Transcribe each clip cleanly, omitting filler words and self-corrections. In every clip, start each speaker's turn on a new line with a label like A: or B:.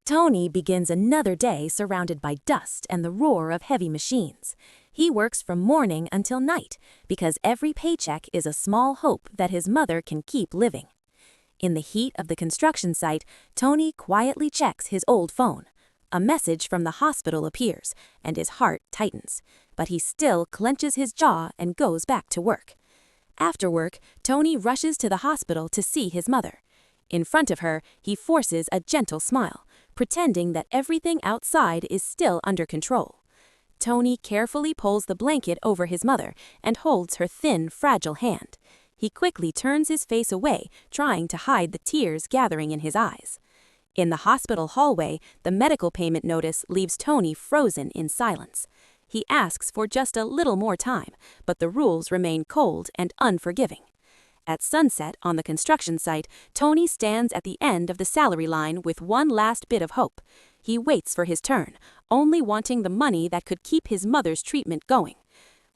A: Tony begins another day surrounded by dust and the roar of heavy machines. He works from morning until night because every paycheck is a small hope that his mother can keep living. In the heat of the construction site, Tony quietly checks his old phone. A message from the hospital appears, and his heart tightens, but he still clenches his jaw and goes back to work. After work, Tony rushes to the hospital to see his mother. In front of her, he forces a gentle smile, pretending that everything outside is still under control. Tony carefully pulls the blanket over his mother and holds her thin, fragile hand. He quickly turns his face away, trying to hide the tears gathering in his eyes. In the hospital hallway, the medical payment notice leaves Tony frozen in silence. He asks for just a little more time, but the rules remain cold and unforgiving. At sunset on the construction site, Tony stands at the end of the salary line with one last bit of hope. He waits for his turn, only wanting the money that could keep his mother's treatment going.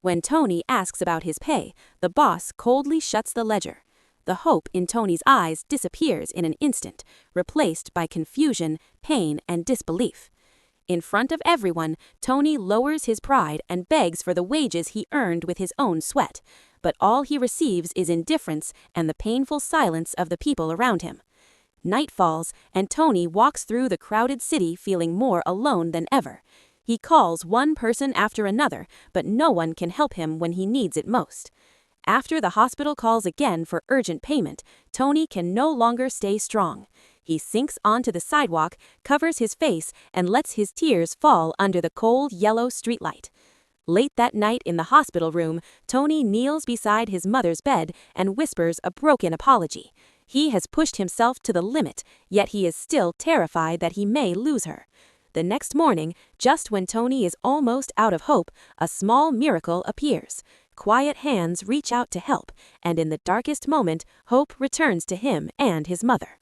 A: When Tony asks about his pay, the boss coldly shuts the ledger. The hope in Tony's eyes disappears in an instant, replaced by confusion, pain, and disbelief. In front of everyone, Tony lowers his pride and begs for the wages he earned with his own sweat. But all he receives is indifference and the painful silence of the people around him. Night falls, and Tony walks through the crowded city feeling more alone than ever. He calls one person after another, but no one can help him when he needs it most. After the hospital calls again for urgent payment, Tony can no longer stay strong. He sinks onto the sidewalk, covers his face, and lets his tears fall under the cold yellow streetlight. Late that night in the hospital room, Tony kneels beside his mother's bed and whispers a broken apology. He has pushed himself to the limit, yet he is still terrified that he may lose her. The next morning, just when Tony is almost out of hope, a small miracle appears. Quiet hands reach out to help, and in the darkest moment, hope returns to him and his mother.